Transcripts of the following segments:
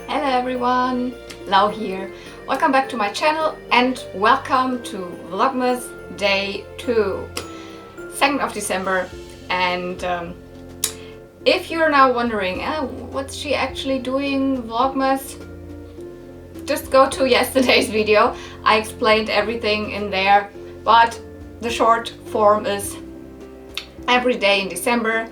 Hello everyone, Lau here. Welcome back to my channel and welcome to Vlogmas Day 2, 2nd of December. And if you're now wondering, what's she actually doing, Vlogmas? Just go to yesterday's video. I explained everything in there, but the short form is every day in December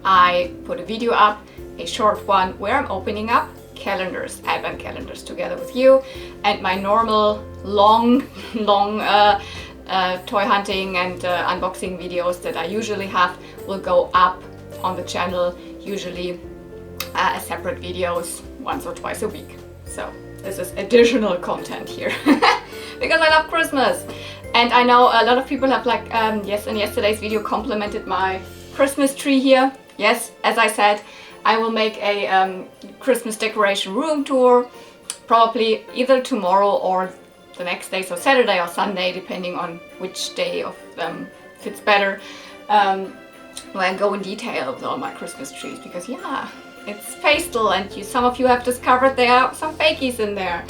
I put a video up, a short one where I'm opening up calendars, advent calendars together with you, and my normal long toy hunting and unboxing videos that I usually have will go up on the channel, usually as separate videos once or twice a week. So this is additional content here because I love Christmas. And I know a lot of people have in yesterday's video complimented my Christmas tree here. Yes, as I said, I will make a Christmas decoration room tour, probably either tomorrow or the next day, so Saturday or Sunday, depending on which day of them fits better, where I go in detail with all my Christmas trees, because yeah, it's pastel and some of you have discovered there are some fakies in there.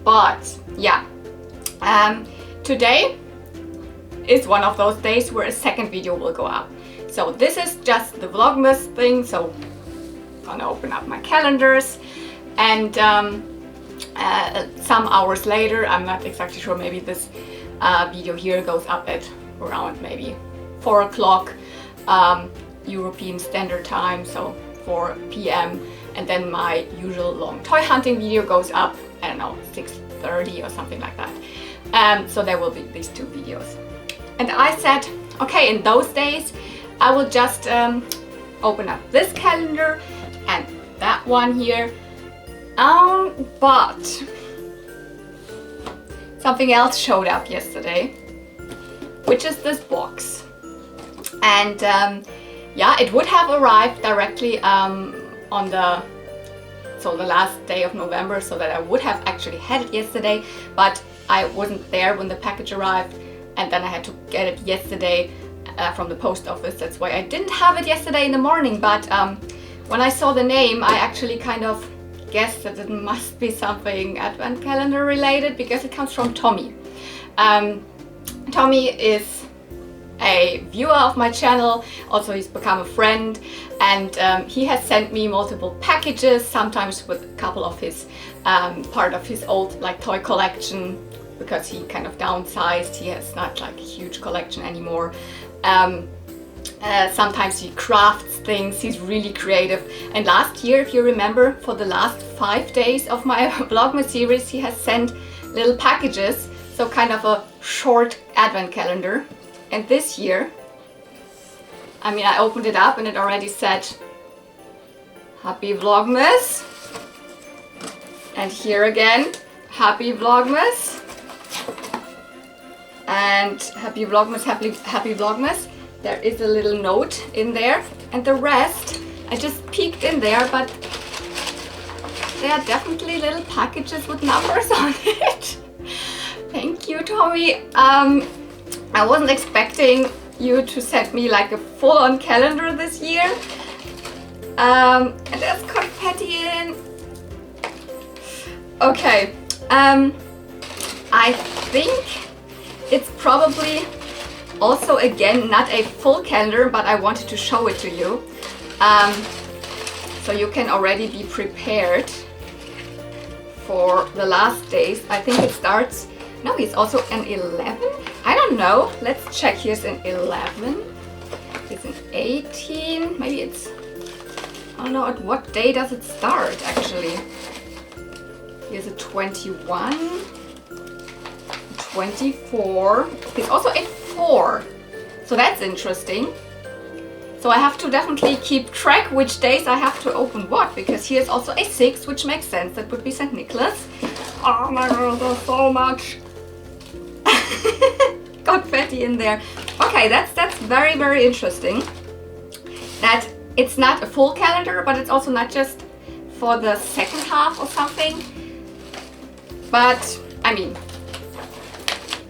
But yeah, today is one of those days where a second video will go up. So this is just the Vlogmas thing, so I'm gonna open up my calendars, and some hours later, I'm not exactly sure, maybe this video here goes up at around maybe 4 o'clock European Standard Time, so 4 p.m. and then my usual long toy hunting video goes up, I don't know, 6:30 or something like that. So there will be these two videos. And I said, okay, in those days I will just open up this calendar and that one here. But something else showed up yesterday, which is this box. And yeah, it would have arrived directly on the last day of November, so that I would have actually had it yesterday, but I wasn't there when the package arrived, and then I had to get it yesterday from the post office. That's why I didn't have it yesterday in the morning. But when I saw the name, I actually kind of guessed that it must be something advent calendar related, because it comes from Tommy. Tommy is a viewer of my channel, also he's become a friend, and he has sent me multiple packages, sometimes with a couple of his part of his old toy collection, because he kind of downsized. He has not a huge collection anymore. Sometimes he crafts things, he's really creative. And last year, if you remember, for the last 5 days of my Vlogmas series, he has sent little packages, so kind of a short advent calendar. And this year, I mean, I opened it up and it already said Happy Vlogmas, and here again, Happy Vlogmas, and Happy Vlogmas, happy Vlogmas. There is a little note in there, and the rest, I just peeked in there, but there are definitely little packages with numbers on it. Thank you, Tommy. I wasn't expecting you to send me a full-on calendar this year. And there's confetti in. Okay, I think it's probably also, again, not a full calendar, but I wanted to show it to you, so you can already be prepared for the last days. I think it starts, no, it's also an 11. I don't know, let's check. Here's an 11, it's an 18, maybe it's, I don't know, at what day does it start actually. Here's a 21, 24, it's also a 4, so that's interesting. So I have to definitely keep track which days I have to open what, because here's also a 6, which makes sense, that would be St. Nicholas. Oh my god, there's so much confetti in there. Okay, that's very, very interesting, that it's not a full calendar, but it's also not just for the second half or something. But I mean,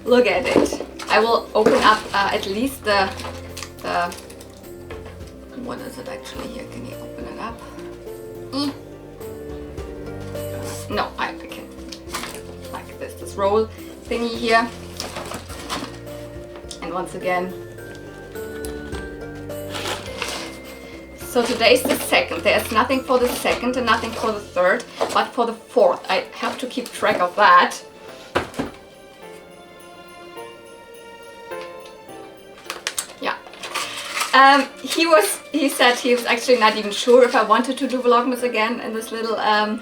look at it. I will open up at least the what is it actually here? Can you open it up? scroll thingy here. And once again, so today's the 2nd. There's nothing for the 2nd and nothing for the 3rd, but for the 4th, I have to keep track of that. Yeah. He said he was actually not even sure if I wanted to do Vlogmas again in this little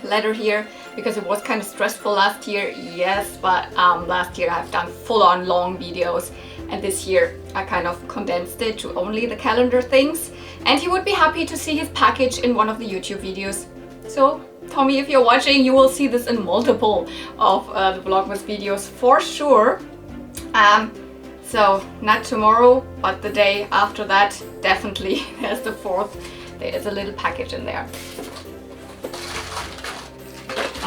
letter here, because it was kind of stressful last year. Yes, but last year I've done full-on long videos, and this year I kind of condensed it to only the calendar things. And he would be happy to see his package in one of the YouTube videos. So Tommy, if you're watching, you will see this in multiple of the Vlogmas videos for sure. So not tomorrow, but the day after that, definitely. There's the 4th. There is a little package in there.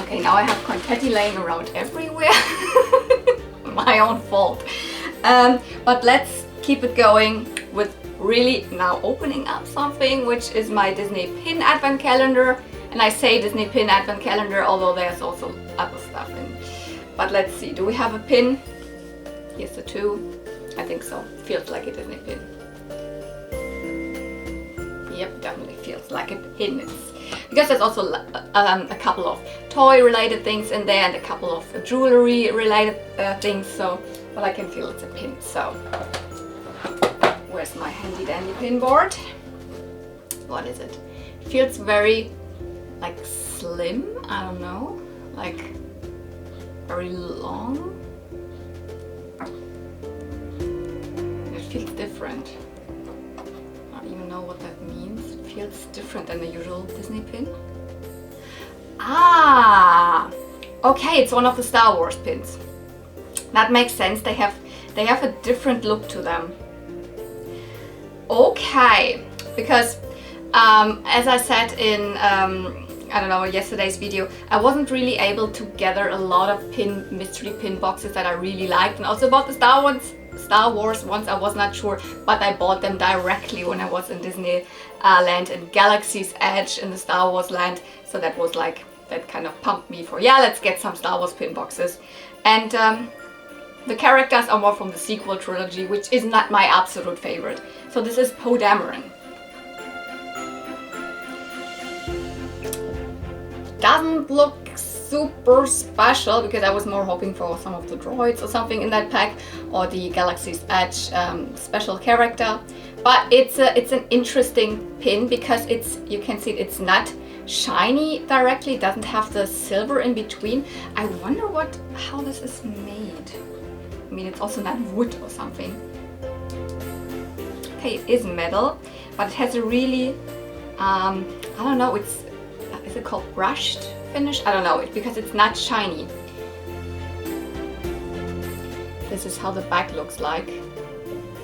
Okay, now I have confetti laying around everywhere. My own fault. But let's keep it going with really now opening up something, which is my Disney pin advent calendar. And I say Disney pin advent calendar, although there's also other stuff in. But let's see, do we have a pin? Here's the 2. I think so. Feels like a Disney pin. Yep, definitely feels like a pin. Because there's also a couple of toy related things in there and a couple of jewelry related things. So, but I can feel it's a pin. So, where's my handy dandy pin board? What is it? Feels very like slim. I don't know, like very long. Feels different. I don't even know what that means. It feels different than the usual Disney pin. Ah, okay, it's one of the Star Wars pins. That makes sense. They have a different look to them. Okay, because as I said in I don't know, yesterday's video, I wasn't really able to gather a lot of mystery pin boxes that I really liked, and also about the Star Wars ones I was not sure, but I bought them directly when I was in Disney land in Galaxy's Edge in the Star Wars land. So that was like, that kind of pumped me for, yeah, let's get some Star Wars pin boxes. And the characters are more from the sequel trilogy, which is not my absolute favorite. So this is Poe Dameron. Doesn't look super special, because I was more hoping for some of the droids or something in that pack, or the Galaxy's Edge special character. But it's an interesting pin, because you can see it's not shiny directly. It doesn't have the silver in between. I wonder how this is made. I mean, it's also not wood or something. Okay, it is metal, but it has a really I don't know, is it called brushed finish? I don't know, because it's not shiny. This is how the back looks like.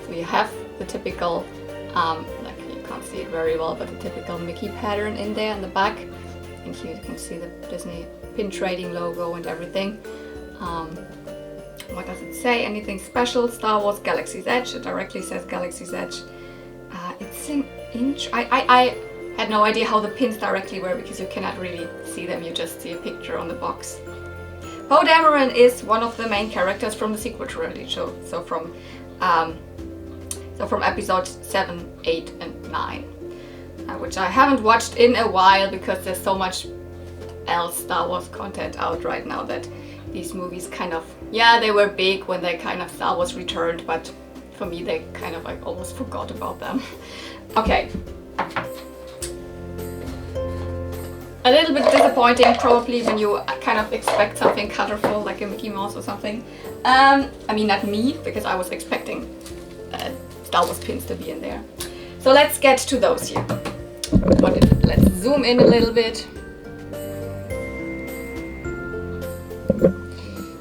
So you have the typical, like you can't see it very well, but the typical Mickey pattern in there in the back. And here you can see the Disney pin trading logo and everything. What does it say? Anything special? Star Wars Galaxy's Edge. It directly says Galaxy's Edge. It's an inch. I had no idea how the pins directly were, because you cannot really see them, you just see a picture on the box. Poe Dameron is one of the main characters from the sequel trilogy, so from episodes 7, 8 and 9, which I haven't watched in a while, because there's so much else Star Wars content out right now that these movies kind of, yeah, they were big when they kind of Star Wars returned, but for me they kind of like almost forgot about them. Okay. A little bit disappointing probably when you kind of expect something colorful like a Mickey Mouse or something. I mean, not me, because I was expecting Star Wars pins to be in there. So let's get to those here. Let's zoom in a little bit.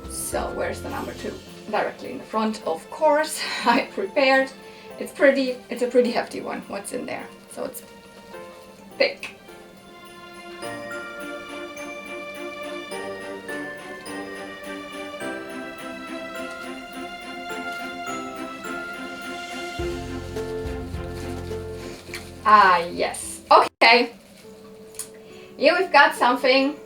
So where's the number 2? Directly in the front, of course. I prepared. It's a pretty hefty one. What's in there? So it's thick. Ah, yes. Okay. Here we've got something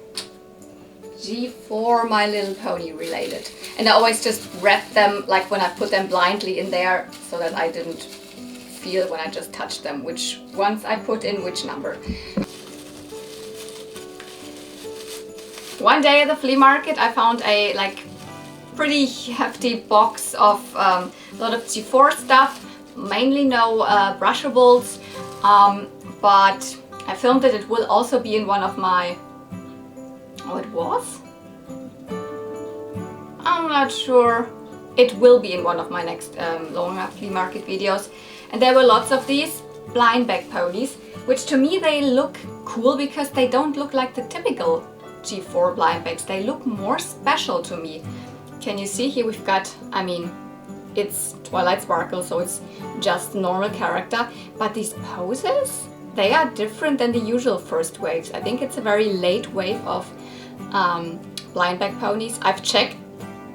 G4 My Little Pony related. And I always just read them, like when I put them blindly in there, so that I didn't feel when I just touched them which ones I put in which number. One day at the flea market I found a like pretty hefty box of a lot of G4 stuff, mainly no brushables, but I filmed that it will also be in one of my, oh it was? I'm not sure. It will be in one of my next longer flea market videos. And there were lots of these blind bag ponies, which to me they look cool because they don't look like the typical G4 blind bags. They look more special to me. Can you see here we've got, I mean, it's Twilight Sparkle, so it's just normal character, but these poses, they are different than the usual first waves. I think it's a very late wave of blind bag ponies. I've checked,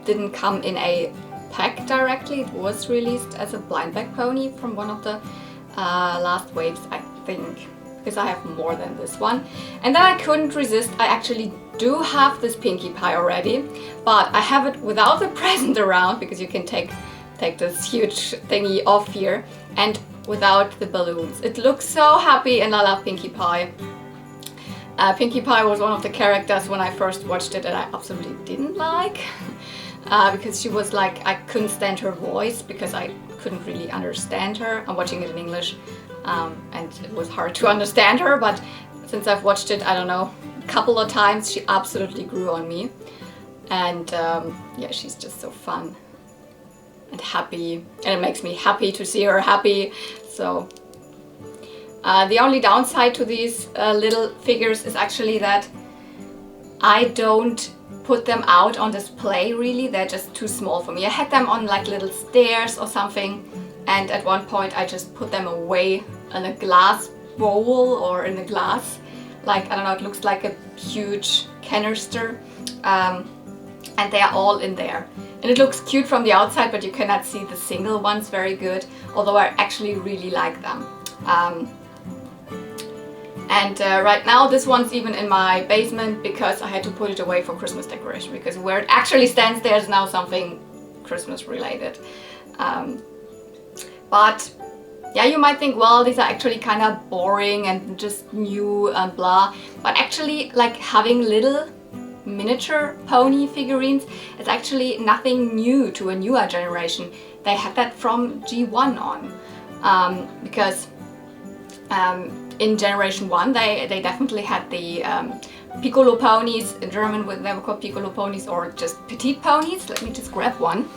didn't come in a pack directly. It was released as a blind bag pony from one of the last waves, I think, because I have more than this one. And then I couldn't resist. I actually do have this Pinkie Pie already, but I have it without the present around because you can take this huge thingy off here, and without the balloons. It looks so happy, and I love Pinkie Pie. Pinkie Pie was one of the characters when I first watched it that I absolutely didn't like. Because she was like, I couldn't stand her voice because I couldn't really understand her. I'm watching it in English and it was hard to understand her, but since I've watched it, I don't know, a couple of times, she absolutely grew on me. And yeah, she's just so fun and happy, and it makes me happy to see her happy. So the only downside to these little figures is actually that I don't put them out on display really. They're just too small for me. I had them on like little stairs or something, and at one point I just put them away in a glass bowl or in a glass, like, I don't know, it looks like a huge canister, and they are all in there. And it looks cute from the outside, but you cannot see the single ones very good, although I actually really like them. Right now this one's even in my basement because I had to put it away for Christmas decoration, because where it actually stands there's now something Christmas related. But yeah, you might think, well, these are actually kind of boring and just new and blah, but actually like having little miniature pony figurines is actually nothing new to a newer generation. They had that from G1 on, because in generation 1 they definitely had the piccolo ponies. In German they were called piccolo ponies, or just petite ponies. Let me just grab one.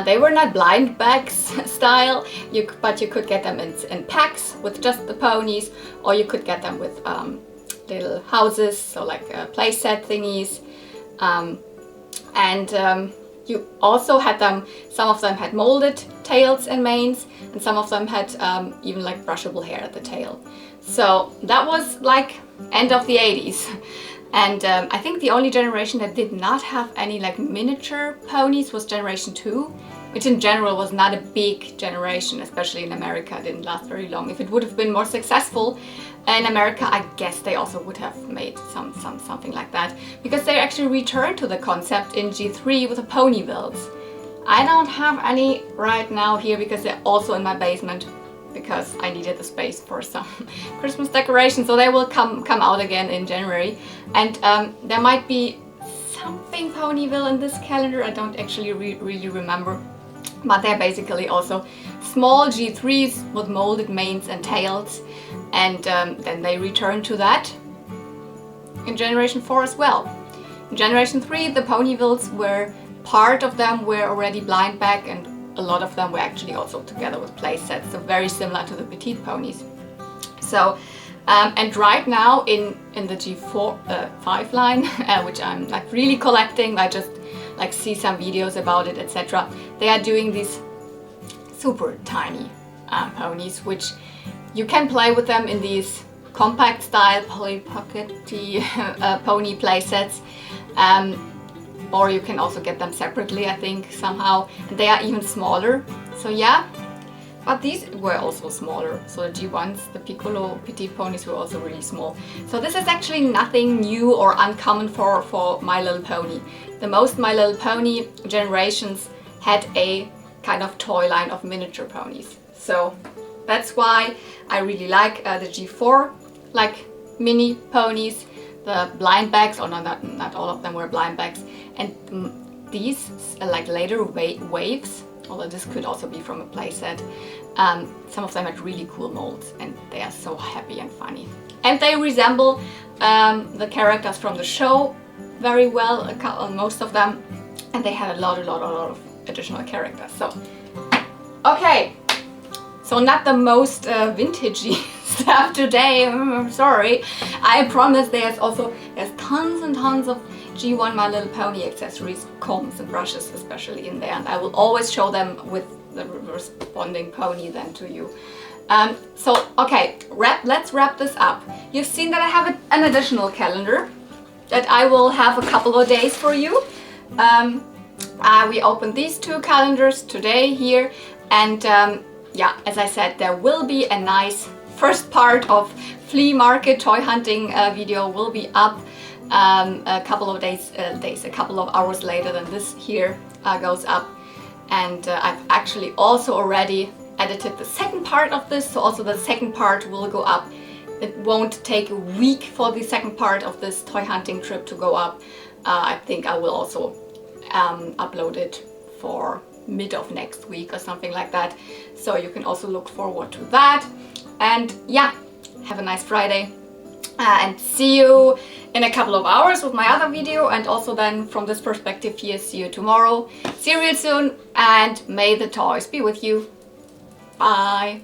They were not blind bags style, but you could get them in packs with just the ponies, or you could get them with little houses, so like play set thingies. You also had them, some of them had molded tails and manes, and some of them had even like brushable hair at the tail. So that was like end of the 80s. And I think the only generation that did not have any like miniature ponies was generation 2, which in general was not a big generation, especially in America. It didn't last very long. If it would have been more successful in America, I guess they also would have made something like that, because they actually returned to the concept in G3 with the Ponyvilles. I don't have any right now here because they're also in my basement, because I needed the space for some Christmas decoration, so they will come out again in January. And there might be something Ponyville in this calendar, I don't actually really remember, but they're basically also small G3s with molded manes and tails, and then they return to that in generation 4 as well. In generation 3 the Ponyvilles were, part of them were already blind bag, and a lot of them were actually also together with play sets, so very similar to the petite ponies. So and right now in the G5 line, which I'm like really collecting, I just like see some videos about it, etc. They are doing these super tiny ponies, which you can play with them in these compact style Polly Pockety pony play sets. Or you can also get them separately, I think, somehow. And they are even smaller. So yeah, But these were also smaller. So the G1s, the Piccolo Petite Ponies were also really small. So this is actually nothing new or uncommon for My Little Pony. The most My Little Pony generations had a kind of toy line of miniature ponies. So that's why I really like the G4, like mini ponies, the blind bags, or not all of them were blind bags. And these, like later waves, although this could also be from a playset, some of them had really cool molds and they are so happy and funny. And they resemble the characters from the show very well, most of them, and they had a lot of additional characters. So, okay, so not the most vintagey stuff today, sorry. I promise there's tons and tons of G1 My Little Pony accessories, combs and brushes especially in there, and I will always show them with the corresponding pony then to you. So okay, let's wrap this up. You've seen that I have an additional calendar that I will have a couple of days for you. We opened these two calendars today here, and yeah, as I said, there will be a nice first part of flea market toy hunting video will be up a couple of a couple of hours later than this here goes up. And I've actually also already edited the second part of this, so also the second part will go up. It won't take a week for the second part of this toy hunting trip to go up. I think I will also upload it for mid of next week or something like that. So you can also look forward to that. And yeah, have a nice Friday. And see you in a couple of hours with my other video, and also then from this perspective here, see you tomorrow. See you real soon, and may the toys be with you. Bye!